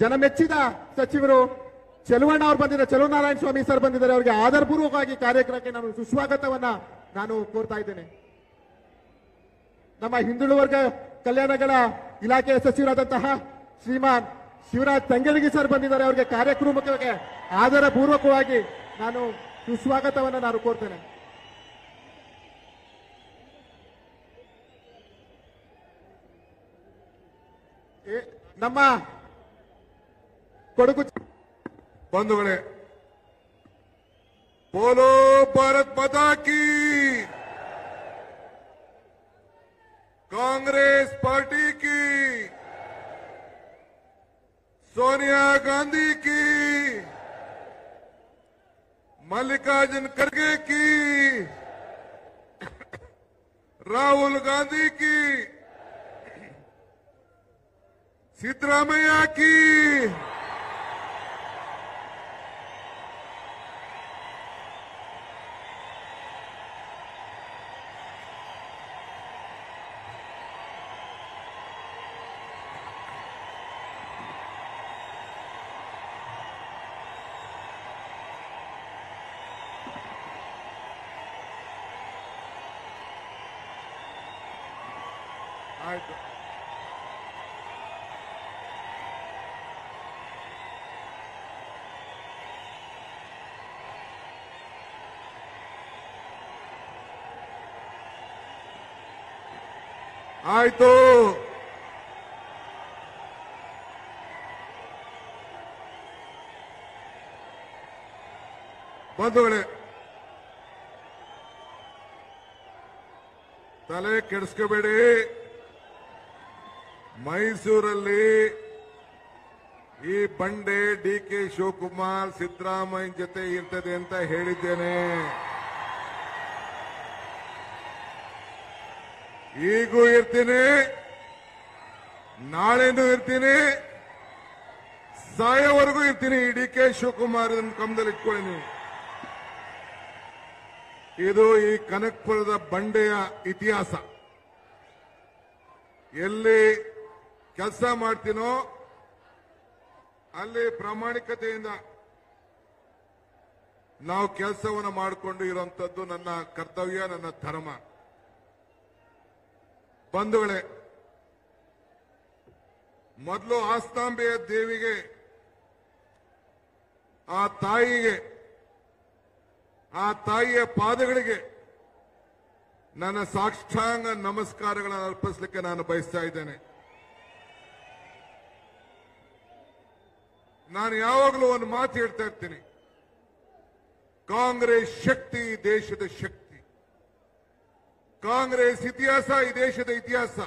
ಜನಮೆಚ್ಚಿದ ಸಚಿವರು ಚೆಲುವಣ್ಣ ಅವರು ಬಂದಿದ್ದಾರೆ, ಚೆಲುವನಾರಾಯಣ ಸ್ವಾಮಿ ಸರ್ ಬಂದಿದ್ದಾರೆ. ಅವರಿಗೆ ಆಧಾರಪೂರ್ವಕವಾಗಿ ಕಾರ್ಯಕ್ರಮಕ್ಕೆ ನಾನು ಸುಸ್ವಾಗತವನ್ನ ನಾನು ಕೋರ್ತಾ ಇದ್ದೇನೆ. ನಮ್ಮ ಹಿಂದುಳಿದ ವರ್ಗ ಕಲ್ಯಾಣಗಳ ಇಲಾಖೆಯ ಸಚಿವರಾದಂತಹ ಶ್ರೀಮಾನ್ ಶಿವರಾಜ್ ತಂಗಡಗಿ ಸರ್ ಬಂದಿದ್ದಾರೆ. ಅವರಿಗೆ ಕಾರ್ಯಕ್ರಮಕ್ಕೆ ಆಧಾರಪೂರ್ವಕವಾಗಿ ನಾನು ಸುಸ್ವಾಗತವನ್ನ ನಾನು ಕೋರ್ತೇನೆ. ನಮ್ಮ ಕೊಡಗು ಬಂಧುಗಳೇ, बोलो भारत माता की, कांग्रेस पार्टी की, सोनिया गांधी की, मल्लिकार्जुन खड़गे की, राहुल गांधी की, सिद्धरामैया की, ಆಯ್ತು. ಆಯ್ತು. ಬಂಧುಗಳೇ, ತಲೆ ಕೆಡಿಸ್ಕೋಬೇಡಿ. ಮೈಸೂರಲ್ಲಿ ಈ ಬಂಡೆ DK ಶಿವಕುಮಾರ್ ಸಿದ್ದರಾಮಯ್ಯ ಜೊತೆ ಇರ್ತದೆ ಅಂತ ಹೇಳಿದ್ದೇನೆ. ಈಗೂ ಇರ್ತೀನಿ, ನಾಳೆನೂ ಇರ್ತೀನಿ, ಸಾಯೋವರೆಗೂ ಇರ್ತೀನಿ. ಈ DK ಶಿವಕುಮಾರ್ ಕಮದಲ್ಲಿ ಇಟ್ಕೊಳ್ಳಿ ನೀವು. ಇದು ಈ ಕನಕಪುರದ ಬಂಡೆಯ ಇತಿಹಾಸ. ಎಲ್ಲಿ ಕೆಲಸ ಮಾಡ್ತೀನೋ ಅಲ್ಲಿ ಪ್ರಾಮಾಣಿಕತೆಯಿಂದ ನಾವು ಕೆಲಸವನ್ನು ಮಾಡಿಕೊಂಡು ಇರುವಂತದ್ದು ನನ್ನ ಕರ್ತವ್ಯ, ನನ್ನ ಧರ್ಮ. ಬಂಧುಗಳೇ, ಮೊದಲು ಆಸ್ತಾಂಬೆಯ ದೇವಿಗೆ, ಆ ತಾಯಿಗೆ, ಆ ತಾಯಿಯ ಪಾದಗಳಿಗೆ ನನ್ನ ಸಾಷ್ಟಾಂಗ ನಮಸ್ಕಾರಗಳನ್ನು ಅರ್ಪಿಸಲಿಕ್ಕೆ ನಾನು ಬಯಸ್ತಾ ಇದ್ದೇನೆ. ನಾನು ಯಾವಾಗಲೂ ಒಂದು ಮಾತು ಹೇಳ್ತಾ ಇರ್ತೀನಿ, ಕಾಂಗ್ರೆಸ್ ಶಕ್ತಿ ಈ ದೇಶದ ಶಕ್ತಿ, ಕಾಂಗ್ರೆಸ್ ಇತಿಹಾಸ ಈ ದೇಶದ ಇತಿಹಾಸ.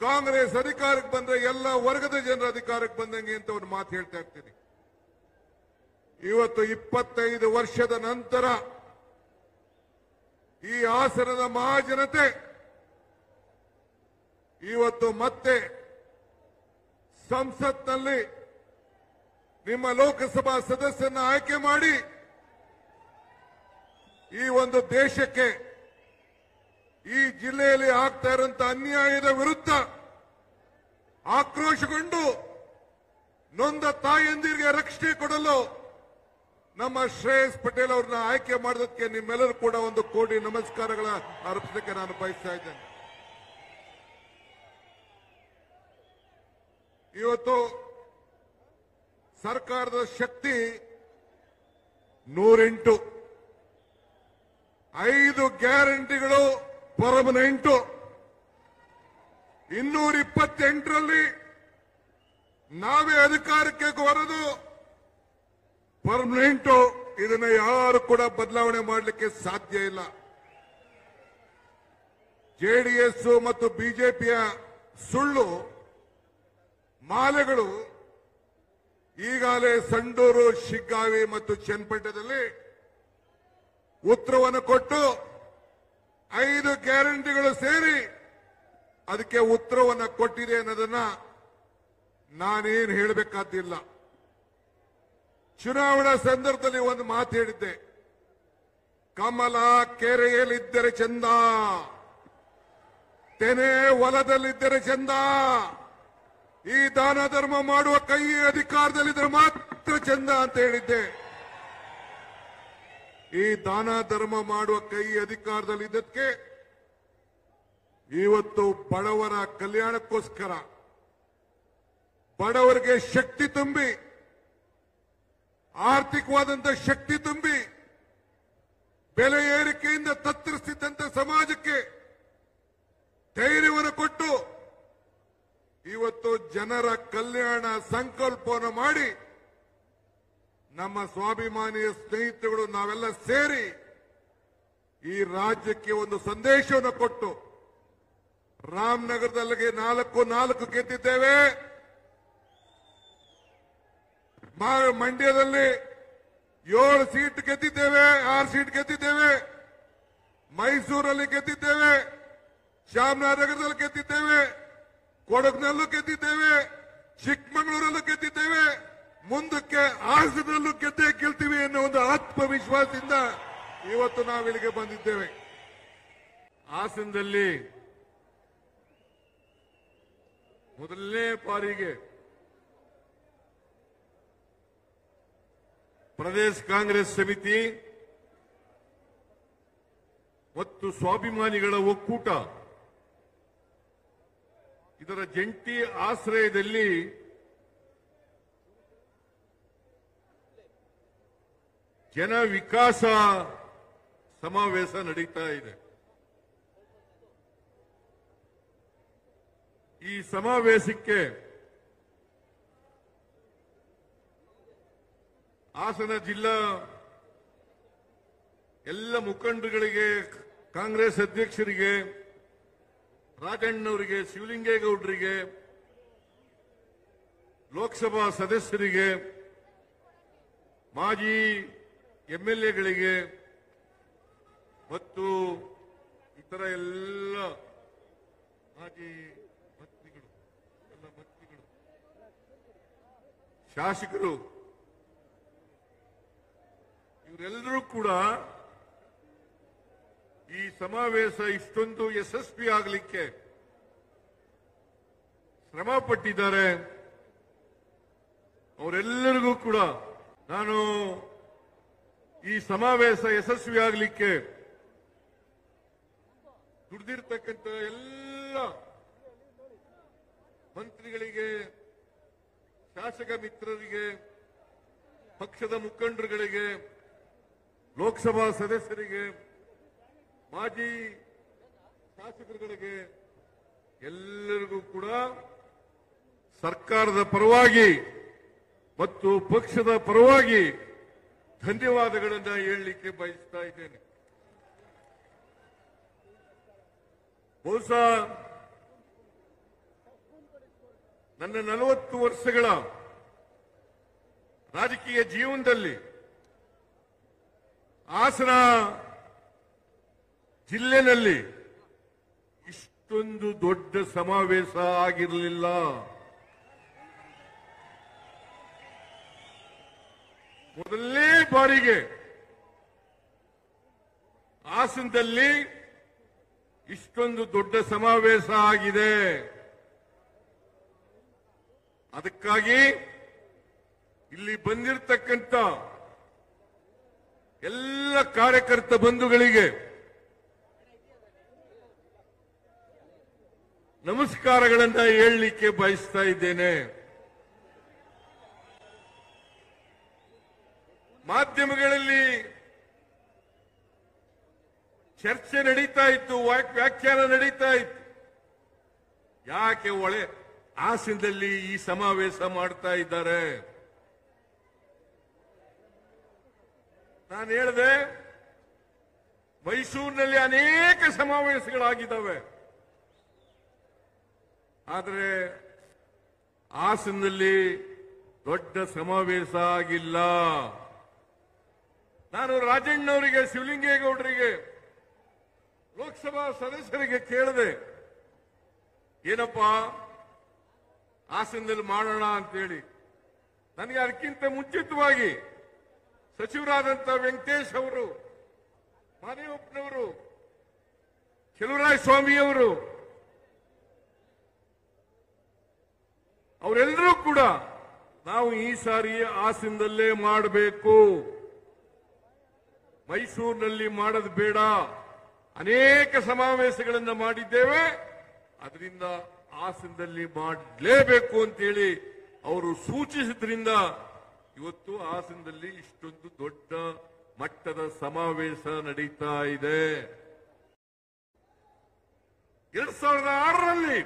ಕಾಂಗ್ರೆಸ್ ಅಧಿಕಾರಕ್ಕೆ ಬಂದ್ರೆ ಎಲ್ಲ ವರ್ಗದ ಜನರ ಅಧಿಕಾರಕ್ಕೆ ಬಂದಂಗೆ ಅಂತ ಒಂದು ಮಾತು ಹೇಳ್ತಾ ಇರ್ತೀನಿ. ಇವತ್ತು 25 ವರ್ಷದ ನಂತರ ಈ ಹಾಸನದ ಮಹಾಜನತೆ ಇವತ್ತು ಮತ್ತೆ ಸಂಸತ್ನಲ್ಲಿ ನಿಮ್ಮ ಲೋಕಸಭಾ ಸದಸ್ಯರನ್ನ ಆಯ್ಕೆ ಮಾಡಿ ಈ ಒಂದು ದೇಶಕ್ಕೆ, ಈ ಜಿಲ್ಲೆಯಲ್ಲಿ ಆಗ್ತಾ ಇರುವಂತಹ ಅನ್ಯಾಯದ ವಿರುದ್ಧ ಆಕ್ರೋಶಗೊಂಡು ನೊಂದ ತಾಯಂದಿರಿಗೆ ರಕ್ಷಣೆ ಕೊಡಲು ನಮ್ಮ ಶ್ರೇಯಸ್ ಪಟೇಲ್ ಅವ್ರನ್ನ ಆಯ್ಕೆ ಮಾಡೋದಕ್ಕೆ ನಿಮ್ಮೆಲ್ಲರೂ ಕೂಡ ಒಂದು ಕೋಟಿ ನಮಸ್ಕಾರಗಳ ಅರ್ಪಿಸಲಿಕ್ಕೆ ನಾನು ಬಯಸ್ತಾ ಇದ್ದೇನೆ. ಇವತ್ತು ಸರ್ಕಾರದ ಶಕ್ತಿ 108, 5 ಗ್ಯಾರಂಟಿಗಳು ಪರ್ಮನೆಂಟು, 228ರಲ್ಲಿ ನಾವೇ ಅಧಿಕಾರಕ್ಕೆ ಬರೋದು ಪರ್ಮನೆಂಟು. ಇದನ್ನ ಯಾರು ಕೂಡ ಬದಲಾವಣೆ ಮಾಡಲಿಕ್ಕೆ ಸಾಧ್ಯ ಇಲ್ಲ. ಜೆಡಿಎಸ್ ಮತ್ತು ಬಿಜೆಪಿಯ ಸುಳ್ಳು ಮಾಲೆಗಳು ಈಗಾಗಲೇ ಸಂಡೂರು, ಶಿಗ್ಗಾವಿ ಮತ್ತು ಚನ್ನಪಟ್ಟಣದಲ್ಲಿ ಉತ್ತರವನ್ನು ಕೊಟ್ಟು 5 ಗ್ಯಾರಂಟಿಗಳು ಸೇರಿ ಅದಕ್ಕೆ ಉತ್ತರವನ್ನು ಕೊಟ್ಟಿದೆ ಅನ್ನೋದನ್ನ ನಾನೇನು ಹೇಳಬೇಕಾದಿಲ್ಲ. ಚುನಾವಣಾ ಸಂದರ್ಭದಲ್ಲಿ ಒಂದು ಮಾತು ಹೇಳಿದ್ದೆ, ಕಮಲ ಕೆರೆಯಲ್ಲಿದ್ದರೆ ಚಂದ, ತೆನೆ ಹೊಲದಲ್ಲಿದ್ದರೆ ಚಂದ, ಈ ದಾನ ಧರ್ಮ ಮಾಡುವ ಕೈ ಅಧಿಕಾರದಲ್ಲಿದ್ರೆ ಮಾತ್ರ ಚಂದ ಅಂತ ಹೇಳಿದ್ದೆ. ಈ ದಾನ ಧರ್ಮ ಮಾಡುವ ಕೈ ಅಧಿಕಾರದಲ್ಲಿದ್ದಕ್ಕೆ ಇವತ್ತು ಬಡವರ ಕಲ್ಯಾಣಕ್ಕೋಸ್ಕರ ಬಡವರಿಗೆ ಶಕ್ತಿ ತುಂಬಿ, ಆರ್ಥಿಕವಾದಂತ ಶಕ್ತಿ ತುಂಬಿ, ಬೆಲೆ ಏರಿಕೆಯಿಂದ ತತ್ತರಿಸಿದ್ದಂತ ಸಮಾಜಕ್ಕೆ ಧೈರ್ಯವನ್ನು ಕೊಟ್ಟು ಇವತ್ತು ಜನರ ಕಲ್ಯಾಣ ಸಂಕಲ್ಪವನ್ನು ಮಾಡಿ ನಮ್ಮ ಸ್ವಾಭಿಮಾನಿಯ ಸ್ನೇಹಿತರುಗಳು ನಾವೆಲ್ಲ ಸೇರಿ ಈ ರಾಜ್ಯಕ್ಕೆ ಒಂದು ಸಂದೇಶವನ್ನು ಕೊಟ್ಟು ರಾಮನಗರದಲ್ಲಿಗೆ 4 ಗೆದ್ದಿದ್ದೇವೆ. ಮಂಡ್ಯದಲ್ಲಿ 7 ಸೀಟ್ ಗೆದ್ದಿದ್ದೇವೆ, 6 ಸೀಟ್ ಗೆದ್ದಿದ್ದೇವೆ. ಮೈಸೂರಲ್ಲಿ ಗೆದ್ದಿದ್ದೇವೆ, ಚಾಮರಾಜನಗರದಲ್ಲಿ ಗೆದ್ದಿದ್ದೇವೆ, ಕೊಡಗಿನಲ್ಲೂ ಗೆದ್ದಿದ್ದೇವೆ, ಚಿಕ್ಕಮಗಳೂರಲ್ಲೂ ಗೆದ್ದಿದ್ದೇವೆ. ಮುಂದಕ್ಕೆ ಹಾಸನದಲ್ಲೂ ಗೆದ್ದೇ ಗೆಲ್ತೀವಿ ಅನ್ನೋ ಒಂದು ಆತ್ಮವಿಶ್ವಾಸದಿಂದ ಇವತ್ತು ನಾವಿಲ್ಲಿಗೆ ಬಂದಿದ್ದೇವೆ. ಹಾಸನದಲ್ಲಿ ಮೊದಲನೇ ಬಾರಿಗೆ ಪ್ರದೇಶ ಕಾಂಗ್ರೆಸ್ ಸಮಿತಿ ಮತ್ತು ಸ್ವಾಭಿಮಾನಿಗಳ ಒಕ್ಕೂಟ ಇದರ ಜಂಟಿ ಆಶ್ರಯದಲ್ಲಿ ಜನ ವಿಕಾಸ ಸಮಾವೇಶ ನಡೀತಾ ಇದೆ. ಈ ಸಮಾವೇಶಕ್ಕೆ ಹಾಸನ ಜಿಲ್ಲಾ ಎಲ್ಲ ಮುಖಂಡರುಗಳಿಗೆ, ಕಾಂಗ್ರೆಸ್ ಅಧ್ಯಕ್ಷರಿಗೆ, ರಾಜಣ್ಣವರಿಗೆ, ಶಿವಲಿಂಗೇಗೌಡರಿಗೆ, ಲೋಕಸಭಾ ಸದಸ್ಯರಿಗೆ, ಮಾಜಿ ಎಂಎಲ್ಎಗಳಿಗೆ ಮತ್ತು ಇತರ ಎಲ್ಲ ಮಾಜಿ ಮಂತ್ರಿಗಳು, ಶಾಸಕರು, ಇವರೆಲ್ಲರೂ ಕೂಡ ಈ ಸಮಾವೇಶ ಇಷ್ಟೊಂದು ಯಶಸ್ವಿ ಆಗಲಿಕ್ಕೆ ಶ್ರಮ ಪಟ್ಟಿದ್ದಾರೆ. ಅವರೆಲ್ಲರಿಗೂ ಕೂಡ ನಾನು ಈ ಸಮಾವೇಶ ಯಶಸ್ವಿ ಆಗಲಿಕ್ಕೆ ದುಡಿದಿರ್ತಕ್ಕಂಥ ಎಲ್ಲ ಮಂತ್ರಿಗಳಿಗೆ, ಶಾಸಕ ಮಿತ್ರರಿಗೆ, ಪಕ್ಷದ ಮುಖಂಡರುಗಳಿಗೆ, ಲೋಕಸಭಾ ಸದಸ್ಯರಿಗೆ, ಮಾಜಿ ಶಾಸಕರುಗಳಿಗೆ ಎಲ್ಲರಿಗೂ ಕೂಡ ಸರ್ಕಾರದ ಪರವಾಗಿ ಮತ್ತು ಪಕ್ಷದ ಪರವಾಗಿ ಧನ್ಯವಾದಗಳನ್ನು ಹೇಳಲಿಕ್ಕೆ ಬಯಸ್ತಾ ಇದ್ದೇನೆ. ಬಹುಶಃ ನನ್ನ 40 ವರ್ಷಗಳ ರಾಜಕೀಯ ಜೀವನದಲ್ಲಿ ಹಾಸನ ಜಿಲ್ಲೆನಲ್ಲಿ ಇಷ್ಟೊಂದು ದೊಡ್ಡ ಸಮಾವೇಶ ಆಗಿರಲಿಲ್ಲ. ಮೊದಲನೇ ಬಾರಿಗೆ ಹಾಸನದಲ್ಲಿ ಇಷ್ಟೊಂದು ದೊಡ್ಡ ಸಮಾವೇಶ ಆಗಿದೆ. ಅದಕ್ಕಾಗಿ ಇಲ್ಲಿ ಬಂದಿರತಕ್ಕಂಥ ಎಲ್ಲ ಕಾರ್ಯಕರ್ತ ಬಂಧುಗಳಿಗೆ ನಮಸ್ಕಾರಗಳನ್ನ ಹೇಳಲಿಕ್ಕೆ ಬಯಸ್ತಾ ಇದ್ದೇನೆ. ಮಾಧ್ಯಮಗಳಲ್ಲಿ ಚರ್ಚೆ ನಡೀತಾ ಇತ್ತು, ವ್ಯಾಖ್ಯಾನ ನಡೀತಾ ಇತ್ತು. ಯಾಕೆ ಹಾಸನದಲ್ಲಿ ಈ ಸಮಾವೇಶ ಮಾಡ್ತಾ ಇದ್ದಾರೆ? ನಾನು ಹೇಳಿದೆ, ಮೈಸೂರಿನಲ್ಲಿ ಅನೇಕ ಸಮಾವೇಶಗಳಾಗಿದ್ದಾವೆ, ಆದರೆ ಹಾಸನದಲ್ಲಿ ದೊಡ್ಡ ಸಮಾವೇಶ ಆಗಿಲ್ಲ. ನಾನು ರಾಜಣ್ಣವರಿಗೆ, ಶಿವಲಿಂಗೇಗೌಡರಿಗೆ, ಲೋಕಸಭಾ ಸದಸ್ಯರಿಗೆ ಕೇಳಿದೆ, ಏನಪ್ಪಾ ಹಾಸನದಲ್ಲಿ ಮಾಡೋಣ ಅಂತೇಳಿ. ನನಗೆ ಅದಕ್ಕಿಂತ ಮುಂಚಿತವಾಗಿ ಸಚಿವರಾದಂಥ ವೆಂಕಟೇಶ್ ಅವರು, ಮಾದೇವಪ್ಪನವರು, ಚೆಲುವರಾಯ ಸ್ವಾಮಿಯವರು, ಅವರೆಲ್ಲರೂ ಕೂಡ ನಾವು ಈ ಸಾರಿ ಹಾಸನದಲ್ಲೇ ಮಾಡಬೇಕು, ಮೈಸೂರಿನಲ್ಲಿ ಮಾಡೋದು ಬೇಡ. ಅನೇಕ ಸಮಾವೇಶಗಳನ್ನು ಮಾಡಿದ್ದೇವೆ, ಅದರಿಂದ ಹಾಸನದಲ್ಲಿ ಮಾಡಲೇಬೇಕು ಅಂತೇಳಿ ಅವರು ಸೂಚಿಸಿದ್ರಿಂದ ಇವತ್ತು ಹಾಸನದಲ್ಲಿ ಇಷ್ಟೊಂದು ದೊಡ್ಡ ಮಟ್ಟದ ಸಮಾವೇಶ ನಡೀತಾ ಇದೆ. 2006ರಲ್ಲಿ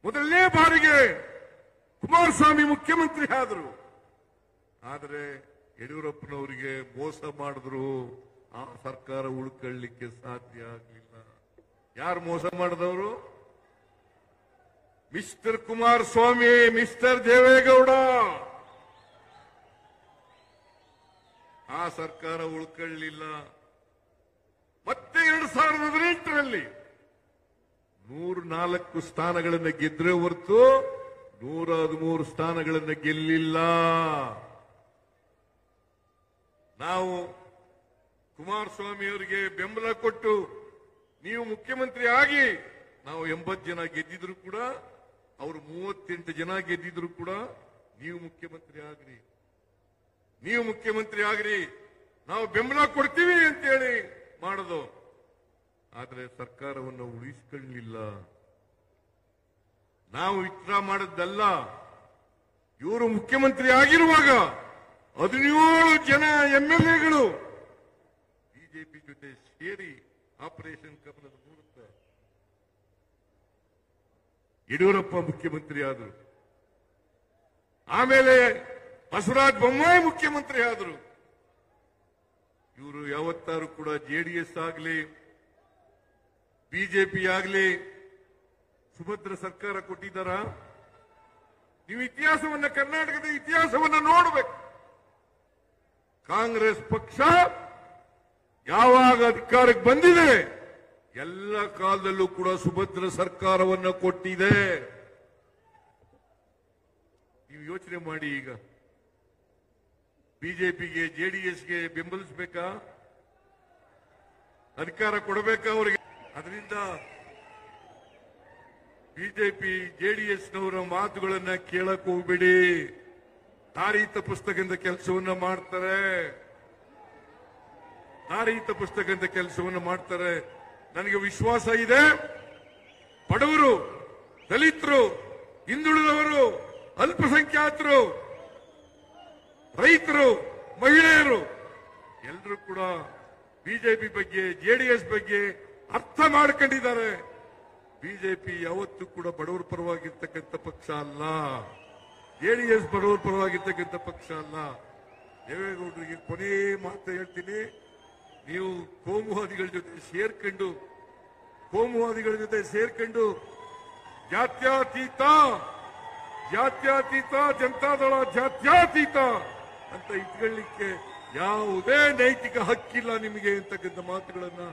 ಮೊದಲನೇ ಬಾರಿಗೆ ಕುಮಾರಸ್ವಾಮಿ ಮುಖ್ಯಮಂತ್ರಿ ಆದರು. ಆದರೆ ಯಡಿಯೂರಪ್ಪನವರಿಗೆ ಮೋಸ ಮಾಡಿದ್ರು, ಆ ಸರ್ಕಾರ ಉಳ್ಕೊಳ್ಳಿಕ್ಕೆ ಸಾಧ್ಯ ಆಗಲಿಲ್ಲ. ಯಾರು ಮೋಸ ಮಾಡಿದವರು? Mister Kumaraswamy, mister Deve Gowda. ಆ ಸರ್ಕಾರ ಉಳ್ಕೊಳ್ಳಿಲ್ಲ. ಮತ್ತೆ 2018ರಲ್ಲಿ 104 ಸ್ಥಾನಗಳನ್ನು ಗೆದ್ರೆ ಹೊರತು 113 ಸ್ಥಾನಗಳನ್ನು ಗೆಲ್ಲಿಲ್ಲ. ನಾವು ಕುಮಾರಸ್ವಾಮಿ ಅವರಿಗೆ ಬೆಂಬಲ ಕೊಟ್ಟು ನೀವು ಮುಖ್ಯಮಂತ್ರಿ ಆಗಿ, ನಾವು 80 ಜನ ಗೆದ್ದಿದ್ರು ಕೂಡ, ಅವರು 38 ಜನ ಗೆದ್ದಿದ್ರು ಕೂಡ, ನೀವು ಮುಖ್ಯಮಂತ್ರಿ ಆಗ್ರಿ, ನೀವು ಮುಖ್ಯಮಂತ್ರಿ ಆಗ್ರಿ, ನಾವು ಬೆಂಬಲ ಕೊಡ್ತೀವಿ ಅಂತೇಳಿ ಮಾಡೋದು. ಆದರೆ ಸರ್ಕಾರವನ್ನು ಉಳಿಸಿಕೊಳ್ಳಲಿಲ್ಲ. ನಾವು ವಿತ್ಡ್ರಾ ಮಾಡದ್ದಲ್ಲ. ಇವರು ಮುಖ್ಯಮಂತ್ರಿ ಆಗಿರುವಾಗ 17 ಜನ ಎಂಎಲ್ಎಗಳು ಬಿಜೆಪಿ ಜೊತೆ ಸೇರಿ ಆಪರೇಷನ್ ಕಮಲದ ಮೂಲಕ ಯಡಿಯೂರಪ್ಪ ಮುಖ್ಯಮಂತ್ರಿ ಆದರು. ಆಮೇಲೆ ಬಸವರಾಜ ಬೊಮ್ಮಾಯಿ ಮುಖ್ಯಮಂತ್ರಿ ಆದರು. ಇವರು ಯಾವತ್ತಾರು ಕೂಡ ಜೆಡಿಎಸ್ ಆಗಲಿ ಬಿಜೆಪಿ ಆಗಲಿ ಸುಭದ್ರ ಸರ್ಕಾರ ಕೊಟ್ಟಿದ್ದಾರ? ನೀವು ಇತಿಹಾಸವನ್ನ, ಕರ್ನಾಟಕದ ಇತಿಹಾಸವನ್ನ ನೋಡಬೇಕು. ಕಾಂಗ್ರೆಸ್ ಪಕ್ಷ ಯಾವಾಗ ಅಧಿಕಾರಕ್ಕೆ ಬಂದಿದೆ ಎಲ್ಲ ಕಾಲದಲ್ಲೂ ಕೂಡ ಸುಭದ್ರ ಸರ್ಕಾರವನ್ನು ಕೊಟ್ಟಿದೆ. ನೀವು ಯೋಚನೆ ಮಾಡಿ, ಈಗ ಬಿಜೆಪಿಗೆ ಜೆಡಿಎಸ್ಗೆ ಬೆಂಬಲಿಸಬೇಕಾ? ಅಧಿಕಾರ ಕೊಡಬೇಕಾ ಅವರಿಗೆ? ಅದರಿಂದ ಬಿಜೆಪಿ ಜೆಡಿಎಸ್ನವರ ಮಾತುಗಳನ್ನ ಕೇಳಕ್ ಹೋಗ್ಬೇಡಿ. ದಾರಿ ತಪ್ಪಿಸ್ತಕ್ಕಂಥ ಕೆಲಸವನ್ನ ಮಾಡ್ತಾರೆ, ದಾರಿ ತಪ್ಪಿಸ್ತಕ್ಕಂಥ ಕೆಲಸವನ್ನು ಮಾಡ್ತಾರೆ. ನನಗೆ ವಿಶ್ವಾಸ ಇದೆ, ಬಡವರು, ದಲಿತರು, ಹಿಂದುಳಿದವರು, ಅಲ್ಪಸಂಖ್ಯಾತರು, ರೈತರು, ಮಹಿಳೆಯರು ಎಲ್ಲರೂ ಕೂಡ ಬಿಜೆಪಿ ಬಗ್ಗೆ, ಜೆಡಿಎಸ್ ಬಗ್ಗೆ ಅರ್ಥ ಮಾಡ್ಕೊಂಡಿದ್ದಾರೆ. ಬಿಜೆಪಿ ಯಾವತ್ತೂ ಕೂಡ ಬಡವರ ಪರವಾಗಿರ್ತಕ್ಕಂಥ ಪಕ್ಷ ಅಲ್ಲ, ಜೆಡಿಎಸ್ ಬಡವರ ಪರವಾಗಿರ್ತಕ್ಕಂಥ ಪಕ್ಷ ಅಲ್ಲ. ದೇವೇಗೌಡರಿಗೆ ಕೊನೆ ಮಾತು ಹೇಳ್ತೀನಿ, ನೀವು ಕೋಮುವಾದಿಗಳ ಜೊತೆ ಸೇರ್ಕೊಂಡು ಜಾತ್ಯತೀತ ಜನತಾದಳ ಜಾತ್ಯತೀತ ಅಂತ ಇಟ್ಕೊಳ್ಳಿಕ್ಕೆ ಯಾವುದೇ ನೈತಿಕ ಹಕ್ಕಿಲ್ಲ ನಿಮಗೆ ಅಂತಕ್ಕಂಥ ಮಾತುಗಳನ್ನ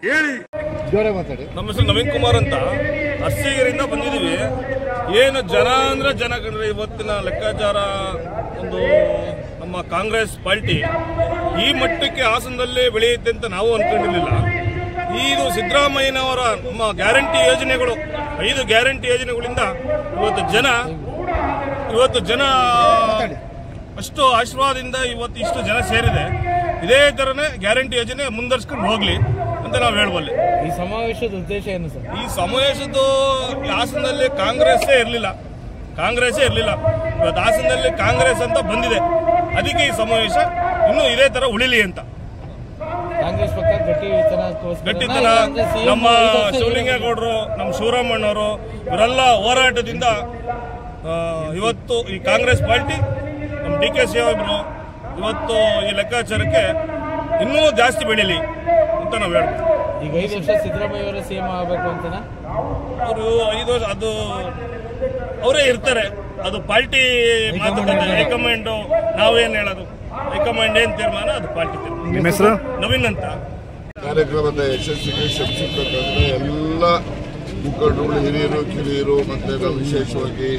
ಹೇಳಿ. ನಮ್ಮ ಹೆಸರು ನವೀನ್ ಕುಮಾರ್ ಅಂತ, ಅರ್ಸಿಗರಿಂದ ಬಂದಿದ್ದೀವಿ. ಏನು ಜನ ಅಂದ್ರೆ ಜನ ಕಂಡ್ರೆ ಇವತ್ತಿನ ಲೆಕ್ಕಾಚಾರ ಒಂದು ನಮ್ಮ ಕಾಂಗ್ರೆಸ್ ಪಾರ್ಟಿ ಈ ಮಟ್ಟಕ್ಕೆ ಹಾಸನದಲ್ಲಿ ಬೆಳೆಯುತ್ತೆ ಅಂತ ನಾವು ಅನ್ಕೊಂಡಿರ್ಲಿಲ್ಲ. ಇದು ಸಿದ್ದರಾಮಯ್ಯನವರ ನಮ್ಮ ಗ್ಯಾರಂಟಿ ಯೋಜನೆಗಳು, 5 ಗ್ಯಾರಂಟಿ ಯೋಜನೆಗಳಿಂದ ಇವತ್ತು ಜನ ಅಷ್ಟು ಆಶೀರ್ವಾದದಿಂದ ಇವತ್ತು ಇಷ್ಟು ಜನ ಸೇರಿದೆ. ಇದೇ ತರನೇ ಗ್ಯಾರಂಟಿ ಯೋಜನೆ ಮುಂದುವರ್ಸ್ಕೊಂಡು ಹೋಗ್ಲಿ ಅಂತ ನಾವು ಹೇಳಬಲ್ಲೆ. ಈ ಸಮಾವೇಶದ ಉದ್ದೇಶ ಏನು ಸರ್? ಈ ಸಮಾವೇಶದ ಹಾಸನದಲ್ಲಿ ಕಾಂಗ್ರೆಸ್ಸೇ ಇರಲಿಲ್ಲ. ಇವತ್ತು ಹಾಸನದಲ್ಲಿ ಕಾಂಗ್ರೆಸ್ ಅಂತ ಬಂದಿದೆ, ಅದಕ್ಕೆ ಈ ಸಮಾವೇಶ ಇನ್ನೂ ಇದೇ ತರ ಉಳಿಲಿ ಅಂತ. ಕಾಂಗ್ರೆಸ್ ಪಕ್ಷ ಗಟ್ಟಿತನ ನಮ್ಮ ಶಿವಲಿಂಗೇಗೌಡರು, ನಮ್ಮ ಶಿವರಾಮಣ್ಣವರು ಇವರೆಲ್ಲ ಹೋರಾಟದಿಂದ ಇವತ್ತು ಈ ಕಾಂಗ್ರೆಸ್ ಪಾರ್ಟಿ, ನಮ್ಮ ಡಿ ಕೆ ಸಾಹೇಬರು ಇವತ್ತು ಈ ಲೆಕ್ಕಾಚಾರಕ್ಕೆ ಇನ್ನೂ ಜಾಸ್ತಿ ಬೆಳೀಲಿ ಅಂತ ನಾವು ಹೇಳ್ತೀವಿ. ಈಗ 5 ವರ್ಷ ಸಿದ್ದರಾಮಯ್ಯ ಅವರ ಸಿಎಂ ಆಗಬೇಕು ಅಂತನಾ? ಅವರು 5 ವರ್ಷ ಅದು ಅವರೇ ಇರ್ತಾರೆ, ಅದು ಪಾರ್ಟಿ ಮಾತುಕತೆ. ಹೈಕಮಾಂಡ್ ನಾವೇನು ಹೇಳೋದು, ಹೈಕಮಾಂಡ್ ಏನ್ ತೀರ್ಮಾನ ಅದು ಪಾರ್ಟಿ ತೀರ್ಮಾನ. ನಿಮ್ಮ ಹೆಸರು? ನವೀನ್ ಅಂತ. ಕಾರ್ಯಕ್ರಮದ ಯಶಸ್ಸಿಗೆ ಶ್ರಮಿಸಿರ್ತಕ್ಕಂಥ ಎಲ್ಲ ಮುಖಂಡರು, ಹಿರಿಯರು, ಕಿರಿಯರು ಮತ್ತೆ ವಿಶೇಷವಾಗಿ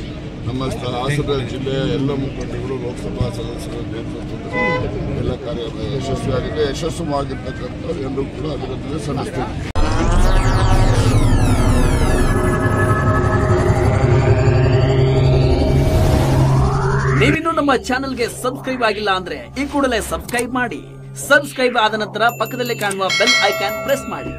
ನಮ್ಮ ಹಾಸನ ಜಿಲ್ಲೆಯ ಎಲ್ಲ ಮುಖಂಡರು, ಲೋಕಸಭಾ ಸದಸ್ಯರ ನೇತೃತ್ವದಲ್ಲಿ ಎಲ್ಲ ಕಾರ್ಯಕ್ರಮ ಯಶಸ್ವಿಯಾಗಿದೆ. ಯಶಸ್ವಿಯಾಗಿರ್ತಕ್ಕಂಥ ಎಲ್ಲರೂ ಕೂಡ ಅಭಿನಂದನೆ ಸಲ್ಲಿಸ್ತೇವೆ. ನೀವಿನ್ನೂ ನಮ್ಮ ಚಾನೆಲ್ಗೆ ಸಬ್ಸ್ಕ್ರೈಬ್ ಆಗಿಲ್ಲ ಅಂದ್ರೆ ಈ ಕೂಡಲೇ ಸಬ್ಸ್ಕ್ರೈಬ್ ಮಾಡಿ. ಸಬ್ಸ್ಕ್ರೈಬ್ ಆದ ನಂತರ ಪಕ್ಕದಲ್ಲಿ ಕಾಣುವ ಬೆಲ್ ಐಕಾನ್ ಪ್ರೆಸ್ ಮಾಡಿ.